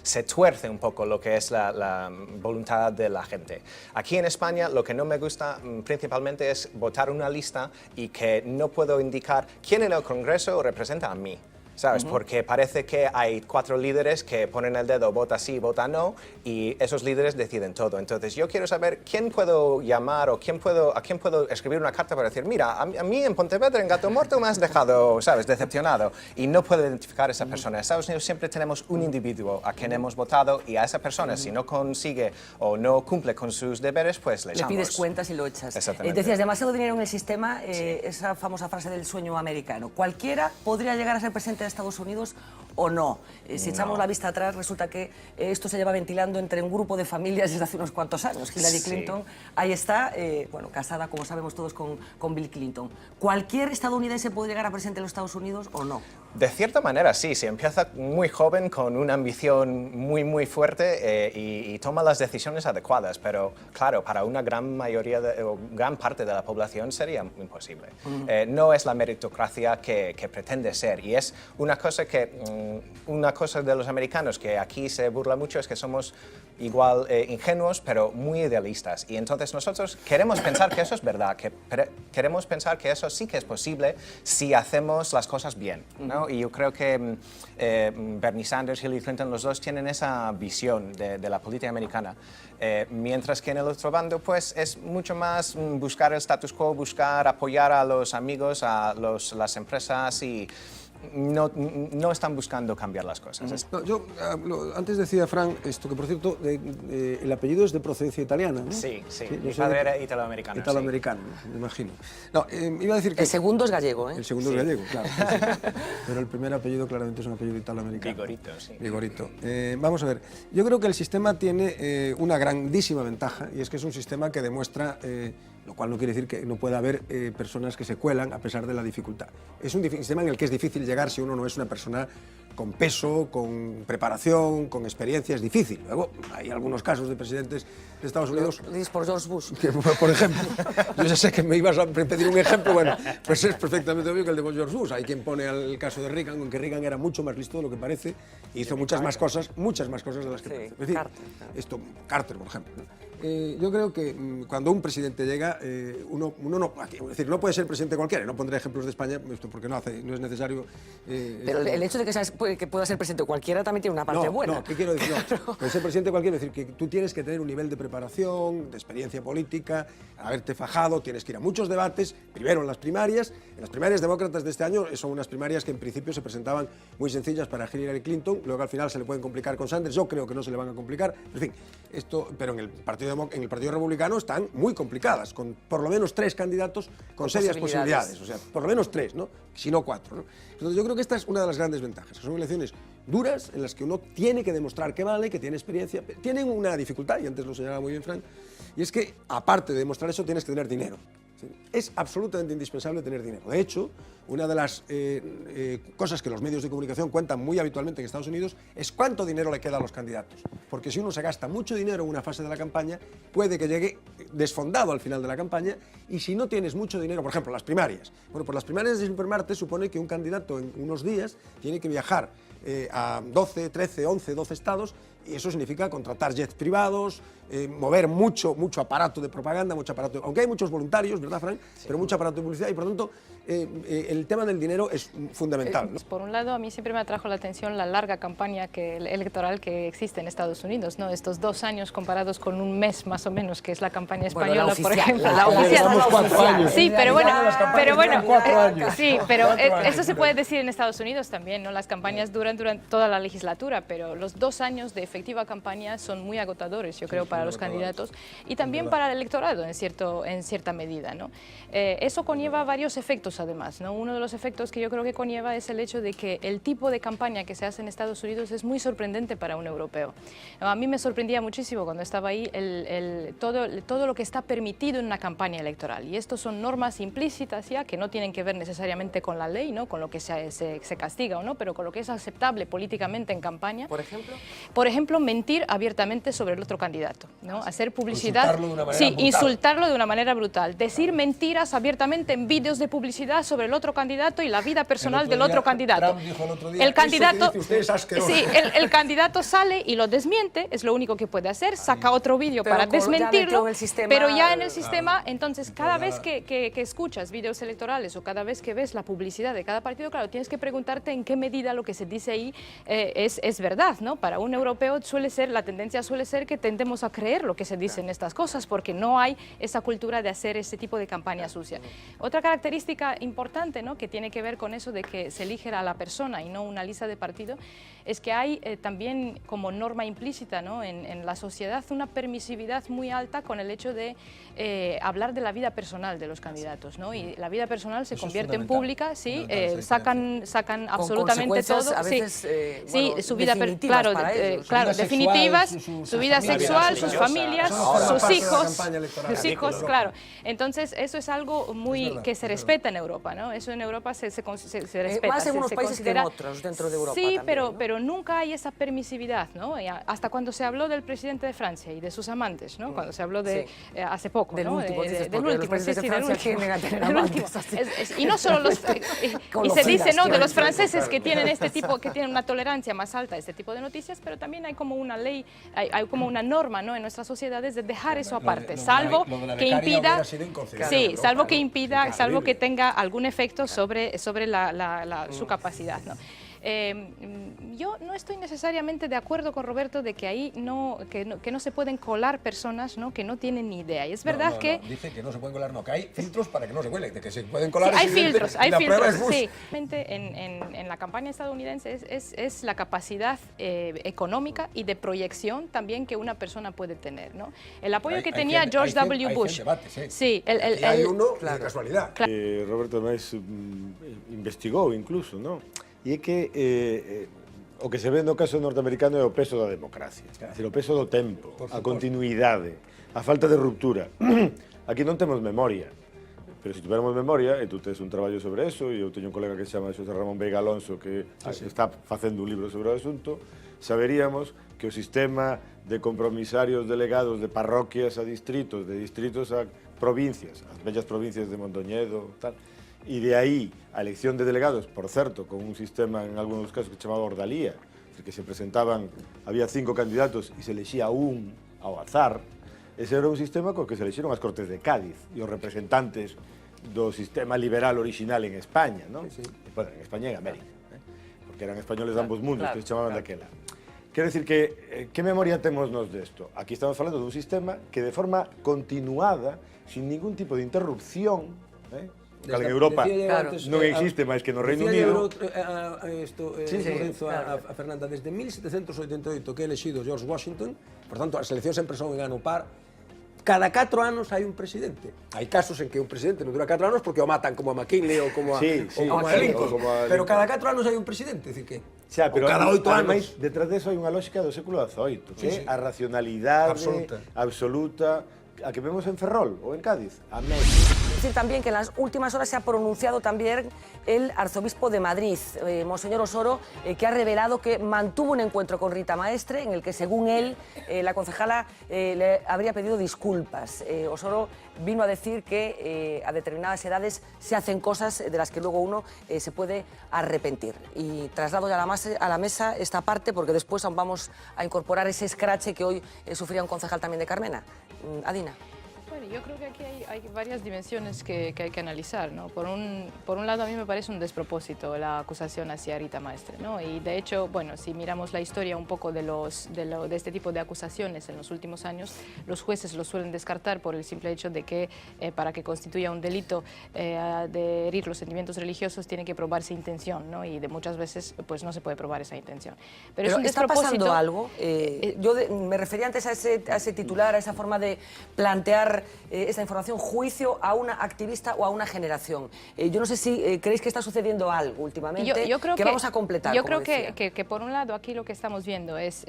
se tuerce un poco lo que es la voluntad de la gente. Aquí en España lo que no me gusta principalmente es votar una lista y que no puedo indicar quién en el Congreso representa a mí. ¿Sabes? Porque parece que hay 4 líderes que ponen el dedo, vota sí, vota no, y esos líderes deciden todo. Entonces yo quiero saber quién puedo llamar o a quién puedo escribir una carta para decir, mira, a mí en Pontevedra, en Gato Morto, me has dejado, ¿sabes?, decepcionado. Y no puedo identificar a esa persona. En Estados Unidos siempre tenemos un individuo a quien hemos votado y a esa persona, si no consigue o no cumple con sus deberes, pues le echamos. Le pides cuentas y lo echas. Exactamente. Decías, demasiado dinero en el sistema, esa famosa frase del sueño americano. ¿Cualquiera podría llegar a ser presidente de Estados Unidos o no? Si echamos la vista atrás, resulta que esto se lleva ventilando entre un grupo de familias desde hace unos cuantos años. Hillary Clinton, ahí está, bueno, casada, como sabemos todos, con Bill Clinton. ¿Cualquier estadounidense puede llegar a presidente de los Estados Unidos o no? De cierta manera, sí. Si empieza muy joven, con una ambición muy, muy fuerte y toma las decisiones adecuadas. Pero, claro, para una gran mayoría, o gran parte de la población sería imposible. No es la meritocracia que pretende ser. Y es una cosa de los americanos que aquí se burla mucho, es que somos igual ingenuos, pero muy idealistas. Y entonces nosotros queremos pensar que eso es verdad, queremos pensar que eso sí que es posible si hacemos las cosas bien, ¿no? Y yo creo que Bernie Sanders y Hillary Clinton, los dos tienen esa visión de la política americana. Mientras que en el otro bando pues es mucho más buscar el status quo, buscar apoyar a los amigos, a las empresas y no están buscando cambiar las cosas. No, yo antes decía, Fran, esto que por cierto, el apellido es de procedencia italiana, ¿no? Sí, sí. Mi padre era italoamericano. Italoamericano, sí. Me imagino. No, iba a decir que... El segundo es gallego, ¿eh? El segundo es gallego, claro. Sí. Pero el primer apellido claramente es un apellido italoamericano. Vigorito, sí. Vigorito. Vamos a ver, yo creo que el sistema tiene una grandísima ventaja y es que es un sistema que demuestra... lo cual no quiere decir que no pueda haber personas que se cuelan a pesar de la dificultad. Es un sistema en el que es difícil llegar si uno no es una persona con peso, con preparación, con experiencia, es difícil. Luego, hay algunos casos de presidentes de Estados Unidos... ¿Lo dices por George Bush? Que, por ejemplo, yo ya sé que me ibas a pedir un ejemplo, bueno, pues es perfectamente obvio que el de George Bush. Hay quien pone el caso de Reagan, aunque Reagan era mucho más listo de lo que parece, e hizo muchas más cosas de las que parece. Es decir, Carter, por ejemplo. Yo creo que cuando un presidente llega, uno no, es decir, no puede ser presidente cualquiera, no pondré ejemplos de España, esto porque no es necesario... Pero el hecho de que pueda ser presidente cualquiera también tiene una parte buena. No, ¿qué quiero decir? No, puede ser presidente cualquiera, es decir, que tú tienes que tener un nivel de preparación, de experiencia política, haberte fajado, tienes que ir a muchos debates, primero en las primarias demócratas de este año son unas primarias que en principio se presentaban muy sencillas para Hillary Clinton, luego al final se le pueden complicar con Sanders, yo creo que no se le van a complicar, en fin, pero en el Partido Republicano están muy complicadas, con por lo menos 3 candidatos con serias posibilidades, o sea, por lo menos 3, ¿no? Si no 4, ¿no? Entonces yo creo que esta es una de las grandes ventajas, que son elecciones duras en las que uno tiene que demostrar que vale, que tiene experiencia, tienen una dificultad, y antes lo señalaba muy bien Fran, y es que aparte de demostrar eso tienes que tener dinero. Es absolutamente indispensable tener dinero. De hecho, una de las cosas que los medios de comunicación cuentan muy habitualmente en Estados Unidos es cuánto dinero le queda a los candidatos. Porque si uno se gasta mucho dinero en una fase de la campaña, puede que llegue desfondado al final de la campaña, y si no tienes mucho dinero, por ejemplo, las primarias. Bueno, pues las primarias de supermartes supone que un candidato en unos días tiene que viajar a 12, 13, 11, 12 estados y eso significa contratar jets privados, mover mucho aparato de propaganda, aunque hay muchos voluntarios, ¿verdad, Fran? Sí. Pero mucho aparato de publicidad y, por lo tanto, el tema del dinero es fundamental, ¿no? Por un lado, a mí siempre me atrajo la atención la larga campaña electoral que existe en Estados Unidos, ¿no? Estos 2 años comparados con un mes más o menos, que es la campaña española, bueno, por ejemplo. La oficial. Sí, pero bueno, sí, pero eso se puede decir en Estados Unidos también, ¿no? Las campañas duran toda la legislatura, pero los 2 años de efectiva campaña son muy agotadores, yo creo, para los candidatos y también para el electorado en cierta medida, ¿no? Eso conlleva varios efectos además, ¿no? Uno de los efectos que yo creo que conlleva es el hecho de que el tipo de campaña que se hace en Estados Unidos es muy sorprendente para un europeo. A mí me sorprendía muchísimo cuando estaba ahí todo lo que está permitido en una campaña electoral, y esto son normas implícitas ya que no tienen que ver necesariamente con la ley, ¿no? Con lo que se castiga o no, pero con lo que es aceptable políticamente en campaña. ¿Por ejemplo? Por ejemplo, mentir abiertamente sobre el otro candidato, ¿no? Hacer publicidad, insultarlo de una manera brutal. Insultarlo de una manera brutal, decir mentiras abiertamente en vídeos de publicidad sobre el otro candidato y la vida personal del otro candidato. Trump dijo el otro día, el candidato, sí, el candidato sale y lo desmiente, es lo único que puede hacer, saca otro vídeo para desmentirlo, pero ya en el sistema, entonces cada vez que escuchas vídeos electorales o cada vez que ves la publicidad de cada partido, claro, tienes que preguntarte en qué medida lo que se dice ahí es verdad, ¿no? Para un europeo la tendencia suele ser que tendemos a creer lo que se dice en estas cosas porque no hay esa cultura de hacer ese tipo de campaña sucia. Otra característica importante, ¿no? Que tiene que ver con eso de que se elige a la persona y no una lista de partido, es que hay también como norma implícita, ¿no? en la sociedad una permisividad muy alta con el hecho de hablar de la vida personal de los candidatos, ¿no? Y la vida personal se convierte en pública, sí, sacan absolutamente todo, a veces, sí, su vida, claro, definitivas, su vida sexual, sus familias, sus hijos, claro. Entonces eso es algo muy que se respeta en Europa, ¿no? Eso en Europa se respeta. Más en unos países que en otros dentro de Europa. Sí, también, ¿no? pero nunca hay esa permisividad, ¿no? Hasta cuando se habló del presidente de Francia y de sus amantes, ¿no? Cuando se habló de hace poco, del ¿no? último, del último, sí, del último. Amantes, y no solo los y se dice, ¿no? De los franceses que tienen que tienen una tolerancia más alta a este tipo de noticias, pero también hay como una ley, hay como una norma, ¿no? En nuestras sociedades de dejar eso aparte, salvo que impida, sí, salvo que tenga algún efecto sobre su capacidad, ¿no? Yo no estoy necesariamente de acuerdo con Roberto de que ahí que no se pueden colar personas, ¿no? Que no tienen ni idea. Y es verdad que... Dice que no se pueden colar, no, que hay filtros para que no se cuelen, de que se pueden colar... Sí, hay filtros, sí. En la campaña estadounidense es la capacidad económica y de proyección también que una persona puede tener, ¿no? El apoyo que tenía George W. Bush. Sí, hay uno de casualidad. Roberto Máis investigou incluso, non? E é que o que se ve no caso norteamericano é o peso da democracia, é dicir, o peso do tempo, a continuidade, a falta de ruptura. Aquí non temos memoria, pero se tuviéramos memoria, e tú tes un traballo sobre eso, e eu teño un colega que se chama Xosé Ramón Veiga Alonso que está facendo un libro sobre o asunto, saberíamos que o sistema de compromisarios delegados de parroquias a distritos, de distritos a provincias, as bellas provincias de Mondoñedo, tal, e de aí a elección de delegados, por certo, con un sistema en algunos casos que se chamaba ordalía, que se presentaban, había 5 candidatos e se elexía un ao azar. Ese era un sistema co que se elexeron as Cortes de Cádiz e os representantes do sistema liberal original en España, non? Bueno, en España e en América, porque eran españoles de ambos mundos que se chamaban daquela. Quero dicir que memoria temos nos desto? Aquí estamos falando dun sistema que de forma continuada, sin ningún tipo de interrupción, en Europa non existe máis que no Reino Unido. A Fernanda, desde 1788 que é elexido George Washington, por tanto, as eleccións sempre son en ano par, cada 4 anos hai un presidente. Hai casos en que un presidente non dura 4 anos porque o matan como a McKinley ou como a Lincoln, pero cada 4 anos hai un presidente, dicir que cada 8 anos. Detrás deso hai unha lógica do século XVIII, que é a racionalidade absoluta, a que vemos en Ferrol ou en Cádiz, a decir también que en las últimas horas se ha pronunciado también el arzobispo de Madrid, Monseñor Osoro, que ha revelado que mantuvo un encuentro con Rita Maestre en el que, según él, la concejala le habría pedido disculpas. Osoro vino a decir que a determinadas edades se hacen cosas de las que luego uno se puede arrepentir. Y traslado ya a la mesa esta parte, porque después aún vamos a incorporar ese escrache que hoy sufría un concejal también de Carmena. Adina. Bueno, yo creo que aquí hay varias dimensiones que hay que analizar, ¿no? Por un lado, a mí me parece un despropósito la acusación hacia Rita Maestre, ¿no? Y de hecho, bueno, si miramos la historia un poco de este tipo de acusaciones en los últimos años, los jueces lo suelen descartar por el simple hecho de que para que constituya un delito de herir los sentimientos religiosos tiene que probarse intención, ¿no? Y de muchas veces pues no se puede probar esa intención. Pero es un ¿está despropósito. pasando algo? Yo me refería antes a ese titular, a esa forma de plantear esa información, juicio a una activista o a una generación. Yo no sé si creéis que está sucediendo algo últimamente yo creo que vamos a completar. Yo creo que por un lado aquí lo que estamos viendo es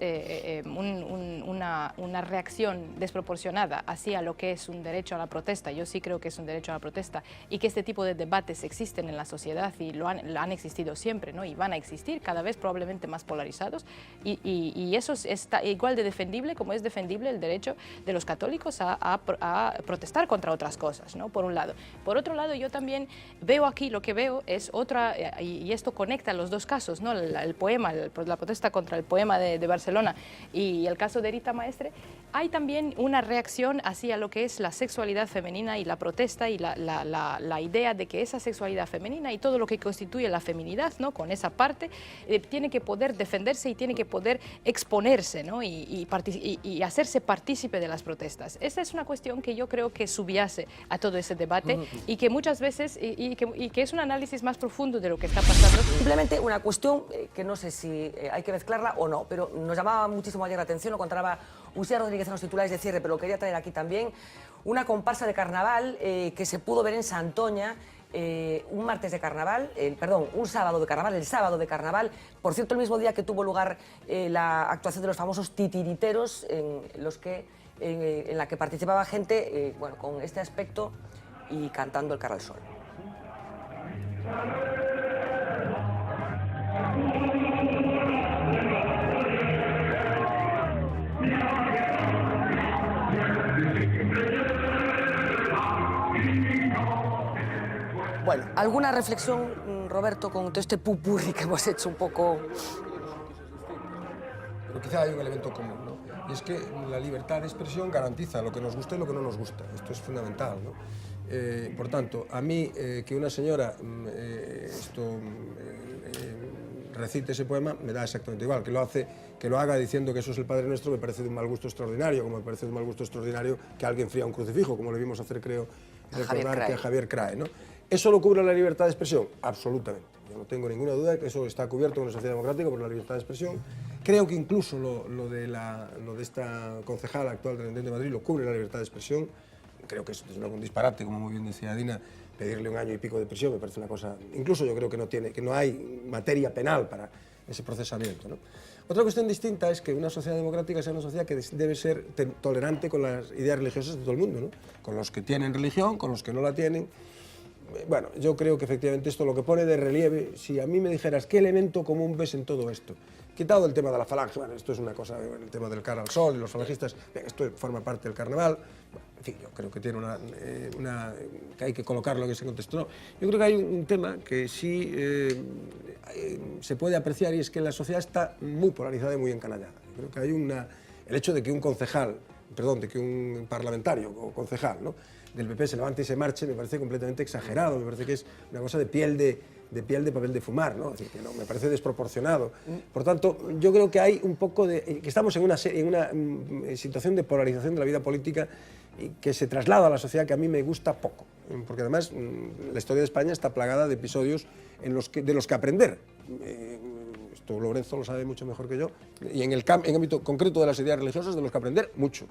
una reacción desproporcionada hacia lo que es un derecho a la protesta. Yo sí creo que es un derecho a la protesta y que este tipo de debates existen en la sociedad y lo han existido siempre, ¿no? Y van a existir cada vez probablemente más polarizados y eso está igual de defendible como es defendible el derecho de los católicos a protestar contra otras cosas, ¿no? Por un lado. Por otro lado, yo también veo aquí, lo que veo es otra, y esto conecta los dos casos, ¿no? El poema, la protesta contra el poema de Barcelona y el caso de Rita Maestre. Hay también una reacción hacia lo que es la sexualidad femenina y la protesta y la idea de que esa sexualidad femenina y todo lo que constituye la feminidad, ¿no? Con esa parte, tiene que poder defenderse y tiene que poder exponerse, ¿no? y hacerse partícipe de las protestas. Esa es una cuestión que yo creo que subyace a todo ese debate y que muchas veces, y que es un análisis más profundo de lo que está pasando. Simplemente una cuestión que no sé si hay que mezclarla o no, pero nos llamaba muchísimo ayer la atención, lo contaba Uxía Rodríguez en los titulares de cierre, pero lo quería traer aquí también, una comparsa de carnaval que se pudo ver en Santoña un martes de carnaval, un sábado de carnaval, el sábado de carnaval, por cierto el mismo día que tuvo lugar la actuación de los famosos titiriteros en la que participaba gente con este aspecto y cantando el Cara al Sol. Bueno, ¿alguna reflexión, Roberto, con todo este pupurri que hemos hecho un poco? Pero quizá hay un elemento común, ¿no? Y es que la libertad de expresión garantiza lo que nos gusta y lo que no nos gusta. Esto es fundamental, ¿no? Por tanto, a mí que una señora recite ese poema me da exactamente igual. Que lo haga diciendo que eso es el Padre Nuestro me parece de un mal gusto extraordinario, como me parece de un mal gusto extraordinario que alguien fría un crucifijo, como le vimos hacer, creo, recordar que a Javier Crae, ¿no? ¿Eso lo cubre la libertad de expresión? Absolutamente. Yo no tengo ninguna duda de que eso está cubierto en una sociedad democrática por la libertad de expresión. Creo que incluso lo de esta concejala actual del Ayuntamiento de Madrid lo cubre la libertad de expresión. Creo que eso es un disparate, como muy bien decía Adina, pedirle 1 año y pico de prisión me parece una cosa... Incluso yo creo que no hay materia penal para ese procesamiento, ¿no? Otra cuestión distinta es que una sociedad democrática sea una sociedad que debe ser tolerante con las ideas religiosas de todo el mundo, ¿no? Con los que tienen religión, con los que no la tienen. Bueno, yo creo que efectivamente esto lo que pone de relieve, si a mí me dijeras qué elemento común ves en todo esto, quitado el tema de la falange, bueno, esto es una cosa, el tema del Cara al Sol y los falangistas, esto forma parte del carnaval, en fin, yo creo que tiene que hay que colocarlo en ese contexto. No, yo creo que hay un tema que sí se puede apreciar y es que la sociedad está muy polarizada y muy encanallada. Yo creo que hay el hecho de que un parlamentario o concejal, ¿no?, del PP se levante y se marche me parece completamente exagerado, me parece que es una cosa de piel de papel de fumar, ¿no? Es decir, que no, me parece desproporcionado. Por tanto, yo creo que hay un poco que estamos en una situación de polarización de la vida política y que se traslada a la sociedad que a mí me gusta poco, porque además la historia de España está plagada de episodios de los que aprender. Esto Lorenzo lo sabe mucho mejor que yo, y en el ámbito concreto de las ideas religiosas de los que aprender mucho.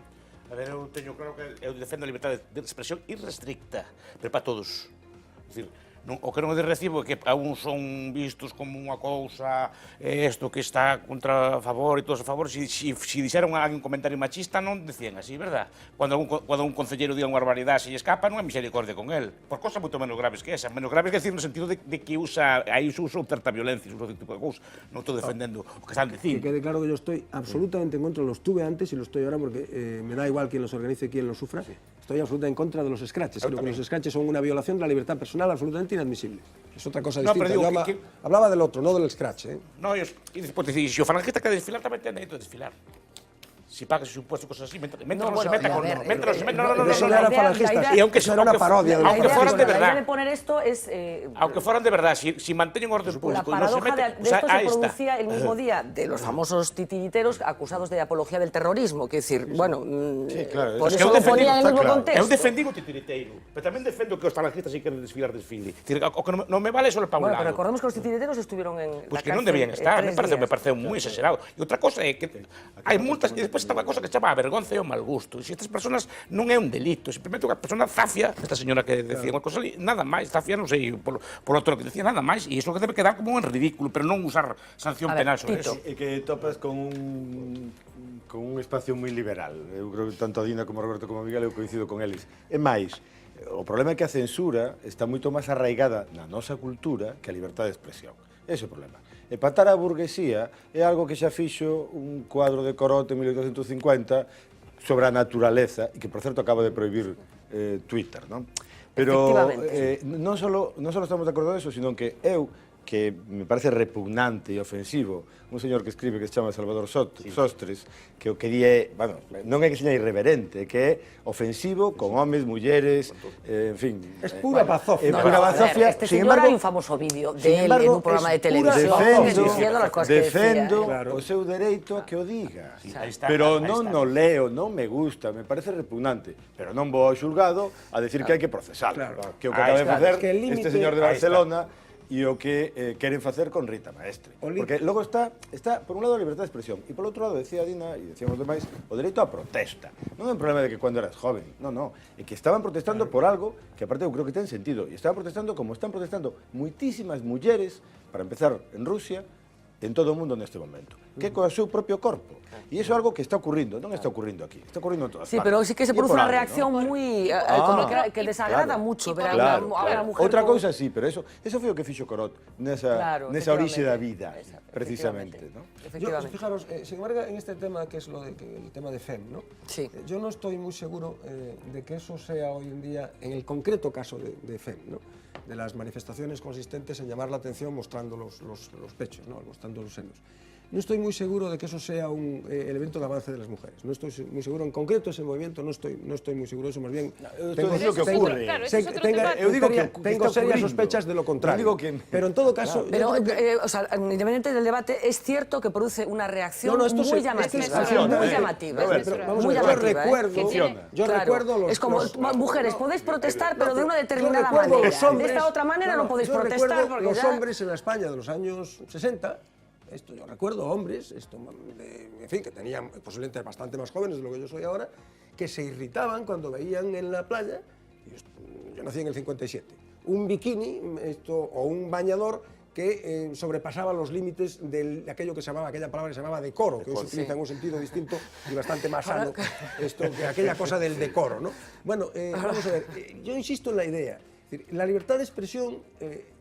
A ver, eu teño claro que eu defendo a liberdade de expresión irrestricta, pero para todos. É dicir, O que non é de recibo é que a uns son vistos como unha cousa isto que está contra a favor e todos a favor. Si dixeron algún comentario machista non decían así, verdad? Cando un concelleiro diga unha barbaridade se lle escapa non é misericordia con el, por cosas moito menos graves que esa. Menos graves que decir no sentido de que usa certa violencia, usa certo tipo de cousa. Non estou defendendo o que están dicindo. Que quede claro que yo estoy absolutamente en contra, lo estuve antes y lo estoy ahora porque me da igual quién los organice, quién los sufra. Estoy absolutamente en contra de los scratches. Creo que los scratches son una violación de la libertad personal absolutamente inadmisible. Es otra cosa distinta. Pero digo, hablaba del otro, no del scratch. No, e despois dicir, se o falangista quer desfilar, tamén ten dereito a desfilar. Si pagas ese impuesto, cosas así, mientras no se meta con... Eso no era falangista, eso era una parodia. Aunque fueran de verdad. La idea de poner esto es... Aunque fueran de verdad, si manteñen orden público y no se meten... de esto se producía el mismo día de los famosos titiriteros acusados de apología del terrorismo, que decir, bueno, por eso lo ponía en el mismo contexto. Eu defendí o titiriteiro, pero tamén defendo que os falangistas si queren desfilar, desfile. O que non me vale só para un lado. Pero recordemos que os titiriteros estuvieron en la cárcel. Pois que non debían estar, me parece moi exagerado. E outra cosa é que hai multas e despois está unha cosa que se chama a vergonza e o mal gusto. E se estas personas non é un delito, simplemente unha persona zafia, esta señora que decía unha cosa ali, nada máis, zafia, non sei, por outro que decía nada máis, e iso que debe quedar como un ridículo, pero non usar sanción penal sobre eso. E que topas con un espacio moi liberal. Eu creo que tanto a Dina como a Roberto como a Miguel eu coincido con eles. E máis, o problema é que a censura está moito máis arraigada na nosa cultura que a libertade de expresión. Ese é o problema. E patar a burguesía é algo que xa fixo un cuadro de Corot en 1850 sobre a naturaleza e que, por certo, acaba de prohibir Twitter, non? Pero non só estamos de acordo nisso, sino que eu, que me parece repugnante e ofensivo, un señor que escribe que se chama Salvador Sostres, que o que di é, bueno, non é que seña irreverente, que é ofensivo con homes, mulleres, en fin. Es pura bazofia. Pura bazofia. Este señor hai un famoso vídeo de él en un programa de televisión diciendo las cosas que decía. Defendo o seu dereito a que o diga. Pero non o leo, non me gusta, me parece repugnante. Pero non vou ao xulgado a decir que hai que procesarlo. Que o que acaba de facer este señor de Barcelona e o que queren facer con Rita Maestre. Porque logo está, por un lado, a libertad de expresión, e por outro lado, decía Dina, e decíamos demais, o dereito á protesta. Non é un problema de que cando eras joven, non, é que estaban protestando por algo que, aparte, eu creo que ten sentido, e estaban protestando como están protestando moitísimas mulleres, para empezar, en Rusia, en todo o mundo neste momento, que é co seu propio corpo. E iso é algo que está ocurrindo, non está ocurrindo aquí, está ocurrindo en todas partes. Sí, pero sí que se produce unha reacción moi que desagrada mucho ver a unha mujer. Outra cousa sí, pero eso foi o que fixo Corot nesa orixe da vida, precisamente. Fijaros, sin embargo, en este tema que es el tema de FEM, ¿no? Sí. Yo no estoy muy seguro de que eso sea hoy en día, en el concreto caso de FEM, ¿no? De las manifestaciones consistentes en llamar la atención mostrando los pechos, ¿no? Mostrando los senos. No estoy muy seguro de que eso sea un elemento de avance de las mujeres. No estoy muy seguro, en concreto ese movimiento, no estoy muy seguro de eso, más bien tengo serias sospechas de lo contrario. Pero en todo caso... Pero, o sea, independientemente del debate, es cierto que produce una reacción muy llamativa. Yo recuerdo... Es como, mujeres, podéis protestar, pero de una determinada manera. De esta otra manera no podéis protestar. Los hombres en la España de los años 60... Esto yo recuerdo hombres, en fin, que tenían posiblemente bastante más jóvenes de lo que yo soy ahora, que se irritaban cuando veían en la playa, yo nací en el 57, un bikini o un bañador que sobrepasaba los límites de aquello que se llamaba, aquella palabra que se llamaba decoro, que hoy se utiliza en un sentido distinto y bastante más sano, que aquella cosa del decoro, ¿no? Bueno, vamos a ver, yo insisto en la idea. La libertad de expresión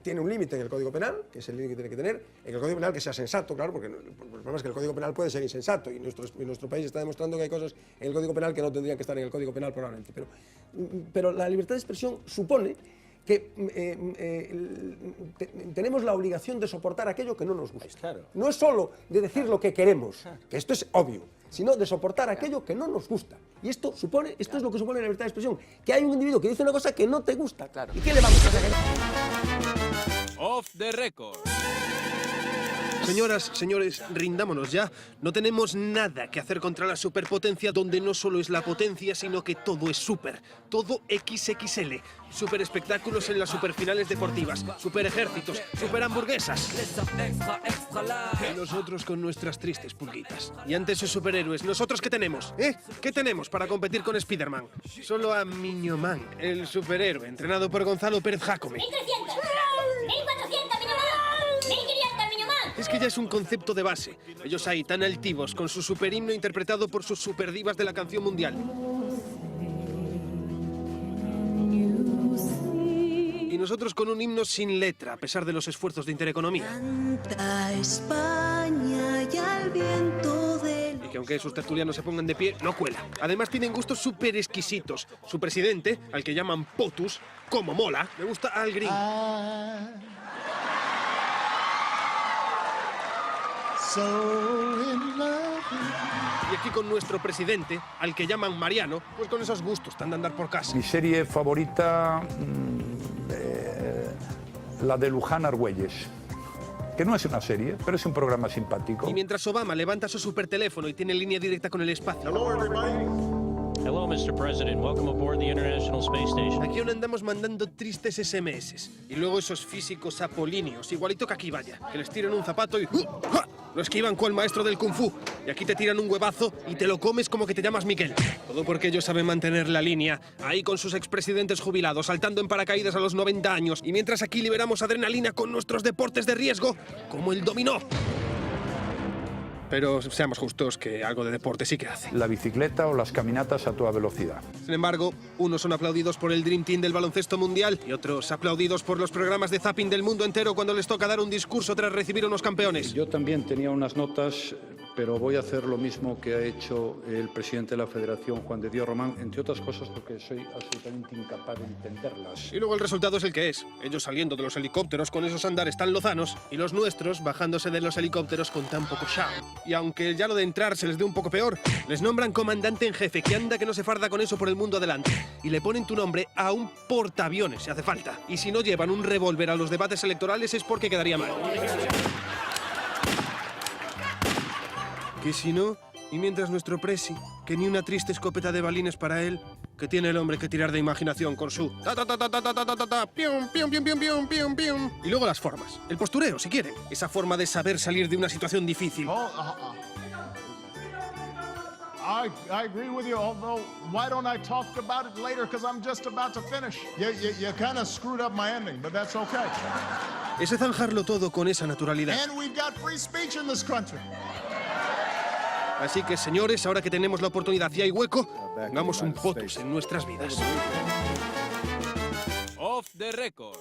tiene un límite en el Código Penal, que es el límite que tiene que tener, en el Código Penal que sea sensato, claro, porque el problema es que el Código Penal puede ser insensato y nuestro país está demostrando que hay cosas en el Código Penal que no tendrían que estar en el Código Penal probablemente. Pero la libertad de expresión supone que tenemos la obligación de soportar aquello que no nos gusta. No es solo de decir lo que queremos, que esto es obvio, sino de soportar aquello que no nos gusta. Y esto es lo que supone la libertad de expresión, que hay un individuo que dice una cosa que no te gusta. ¿Y qué le vamos a hacer? Off the record. Señoras, señores, rindámonos ya. No tenemos nada que hacer contra la superpotencia, donde no solo es la potencia, sino que todo es súper. Todo XXL. Super espectáculos en las superfinales deportivas, super ejércitos, super hamburguesas. Y nosotros con nuestras tristes pulguitas. Y ante esos superhéroes, ¿nosotros qué tenemos? ¿Qué tenemos para competir con Spider-Man? Solo a Miño Man, el superhéroe, entrenado por Gonzalo Pérez Jácome. que ya es un concepto de base. Ellos ahí, tan altivos, con su superhimno interpretado por sus superdivas de la canción mundial. Y nosotros con un himno sin letra, a pesar de los esfuerzos de Intereconomía. Canta España y al viento del... Y que aunque sus tertulianos se pongan de pie, no cuela. Además tienen gustos súper exquisitos. Su presidente, al que llaman POTUS, como mola, le gusta Al Green. Y aquí con nuestro presidente, al que llaman Mariano, pues con esos gustos tan de andar por casa. Mi serie favorita, la de Luján Argüelles, que no es una serie, pero es un programa simpático. Y mientras Obama levanta su superteléfono y tiene línea directa con el espacio. Hello, Mr. President. Welcome aboard the International Space Station. Aquí aún andamos mandando tristes SMS. Y luego esos físicos apolíneos, igualito que aquí vaya, que les tiran un zapato y... lo esquivan cual maestro del Kung Fu. Y aquí te tiran un huevazo y te lo comes como que te llamas Miguel. Todo porque ellos saben mantener la línea, ahí con sus expresidentes jubilados, saltando en paracaídas a los 90 años. Y mientras aquí liberamos adrenalina con nuestros deportes de riesgo, como el dominó. Pero seamos justos que algo de deporte sí que hace. La bicicleta o las caminatas a toda velocidad. Sin embargo, unos son aplaudidos por el Dream Team del baloncesto mundial y otros aplaudidos por los programas de zapping del mundo entero cuando les toca dar un discurso tras recibir unos campeones. Yo también tenía unas notas, pero voy a hacer lo mismo que ha hecho el presidente de la Federación, Juan de Dios Román, entre otras cosas porque soy absolutamente incapaz de entenderlas. Y luego el resultado es el que es. Ellos saliendo de los helicópteros con esos andares tan lozanos y los nuestros bajándose de los helicópteros con tan poco show. Y aunque ya lo de entrar se les dé un poco peor, les nombran comandante en jefe, que anda que no se farda con eso por el mundo adelante. Y le ponen tu nombre a un portaaviones, si hace falta. Y si no llevan un revólver a los debates electorales es porque quedaría mal. Que si no, y mientras nuestro presi, que ni una triste escopeta de balines para él, que tiene el hombre que tirar de imaginación con su pium, pium, pium, pium, pium, pium, pium. Y luego las formas, el postureo si quieren, esa forma de saber salir de una situación difícil. I agree with you, although why don't I talk about it later because I'm just about to finish. You kind of screwed up my ending, but that's okay. Ese zanjarlo todo con esa naturalidad. And we've got free speech in this country. Así que, señores, ahora que tenemos la oportunidad y hay hueco, pongamos un POTUS en nuestras vidas. Off the record.